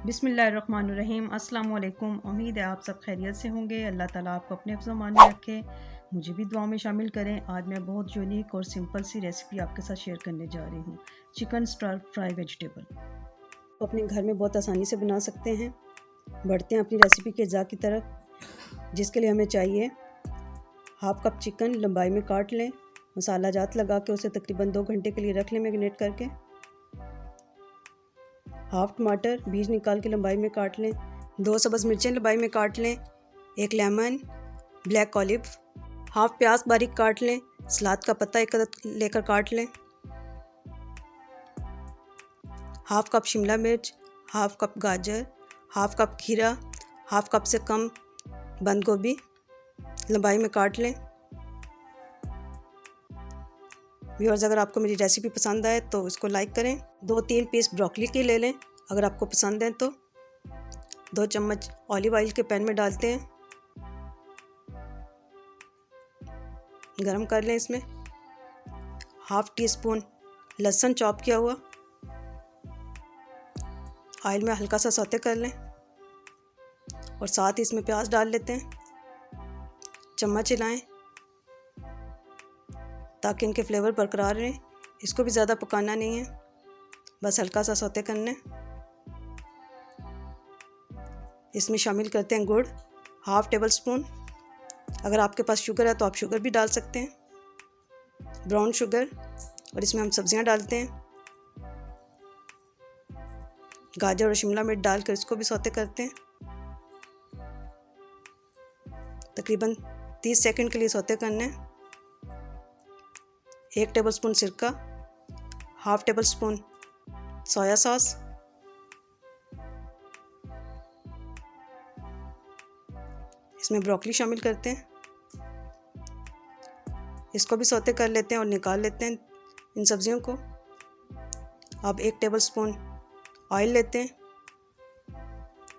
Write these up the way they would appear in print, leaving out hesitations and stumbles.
बिस्मिल्लाहिर्रहमानिर्रहीम। अस्सलाम वालेकुम। उम्मीद है आप सब खैरियत से होंगे। अल्लाह ताला आपको अपने हिफ्ज़-ओ-मान में रखे, मुझे भी दुआ में शामिल करें। आज मैं बहुत यूनिक और सिंपल सी रेसिपी आपके साथ शेयर करने जा रही हूँ, चिकन स्टर फ्राई वेजिटेबल। तो अपने घर में बहुत आसानी से बना सकते हैं। बढ़ते हैं अपनी रेसिपी के इज़ा की तरफ, जिसके लिए हमें चाहिए हाफ़ कप चिकन लंबाई में काट लें, मसाला जात लगा के उसे तकरीबन 2 घंटे के लिए रख लें मैरिनेट करके। हाफ़ टमाटर बीज निकाल के लंबाई में काट लें, 2 सब्ज़ मिर्चें लंबाई में काट लें, 1 लेमन, ब्लैक ऑलिव, हाफ़ प्याज बारीक काट लें, सलाद का पत्ता 1 अदद लेकर काट लें, हाफ़ कप शिमला मिर्च, हाफ़ कप गाजर, हाफ़ कप खीरा, हाफ़ कप से कम बंद गोभी लंबाई में काट लें। व्यूअर्स, अगर आपको मेरी रेसिपी पसंद आए तो इसको लाइक करें। 2-3 पीस ब्रोकली के ले लें अगर आपको पसंद है तो। 2 चम्मच ऑलिव ऑयल के पैन में डालते हैं, गरम कर लें। इसमें हाफ़ टी स्पून लहसुन चॉप किया हुआ ऑयल में हल्का सा सौते कर लें और साथ ही इसमें प्याज डाल लेते हैं। चम्मच हिलाएं ताकि इनके फ्लेवर बरकरार रहें। इसको भी ज़्यादा पकाना नहीं है, बस हल्का सा सौते करना है। इसमें शामिल करते हैं गुड़, हाफ़ टेबल स्पून। अगर आपके पास शुगर है तो आप शुगर भी डाल सकते हैं, ब्राउन शुगर। और इसमें हम सब्जियां डालते हैं, गाजर और शिमला मिर्च डालकर इसको भी सौते करते हैं। तकरीबन 30 सेकंड के लिए सौते करना है। 1 टेबल स्पून सिरका, half table spoon soya sauce, इसमें ब्रोकली शामिल करते हैं, इसको भी सौते कर लेते हैं और निकाल लेते हैं इन सब्जियों को। अब 1 टेबल स्पून ऑयल लेते हैं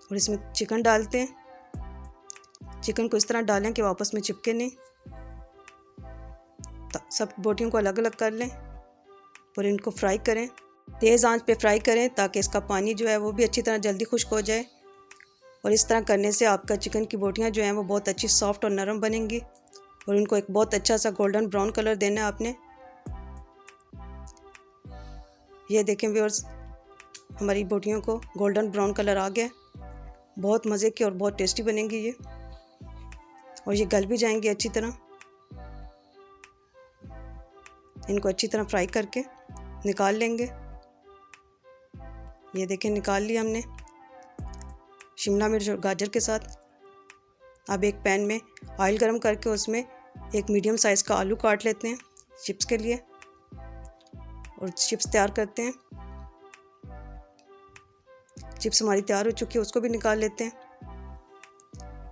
और इसमें चिकन डालते हैं। चिकन को इस तरह डालें कि आपस में चिपके नहीं। सब बोटियों को अलग अलग कर लें और इनको फ्राई करें, तेज़ आंच पे फ्राई करें ताकि इसका पानी जो है वो भी अच्छी तरह जल्दी खुश्क हो जाए। और इस तरह करने से आपका चिकन की बोटियां जो हैं वो बहुत अच्छी सॉफ्ट और नरम बनेंगी और इनको एक बहुत अच्छा सा गोल्डन ब्राउन कलर देना है आपने। ये देखें व्यूअर्स, हमारी बोटियों को गोल्डन ब्राउन कलर आ गया। बहुत मज़े की और बहुत टेस्टी बनेंगी ये, और ये गल भी जाएंगी अच्छी तरह। इनको अच्छी तरह फ्राई करके निकाल लेंगे। ये देखें, निकाल लिया हमने शिमला मिर्च और गाजर के साथ। अब एक पैन में ऑयल गरम करके उसमें एक मीडियम साइज़ का आलू काट लेते हैं चिप्स के लिए और चिप्स तैयार करते हैं। चिप्स हमारी तैयार हो चुकी है, उसको भी निकाल लेते हैं।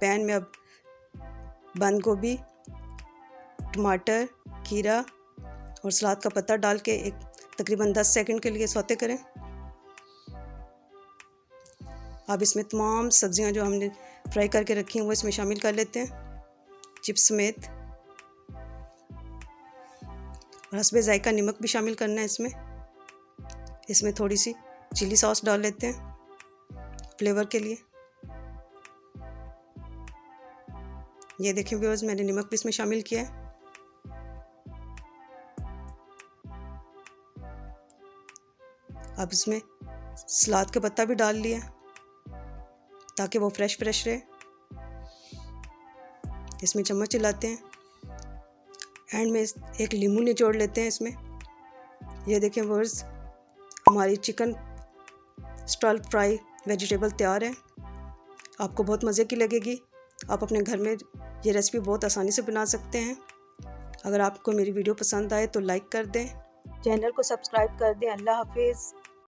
पैन में अब बंद गोभी, टमाटर, खीरा और सलाद का पत्ता डाल के एक तकरीबन 10 सेकंड के लिए सौते करें। अब इसमें तमाम सब्जियां जो हमने फ्राई करके रखी हैं वो इसमें शामिल कर लेते हैं, चिप्स समेत। और हस्बे ज़ायका नमक भी शामिल करना है इसमें। इसमें थोड़ी सी चिली सॉस डाल लेते हैं फ्लेवर के लिए। ये देखें व्यूअर्स, मैंने नमक भी इसमें शामिल किया है। अब इसमें सलाद का पत्ता भी डाल लिया ताकि वो फ्रेश रहे। इसमें चम्मच चलाते हैं, एंड में एक नींबू निचोड़ लेते हैं इसमें। ये देखें व्यूअर्स, हमारी चिकन स्टर फ्राई वेजिटेबल तैयार है। आपको बहुत मज़े की लगेगी। आप अपने घर में ये रेसिपी बहुत आसानी से बना सकते हैं। अगर आपको मेरी वीडियो पसंद आए तो लाइक कर दें, चैनल को सब्सक्राइब कर दें। अल्लाह हाफिज़।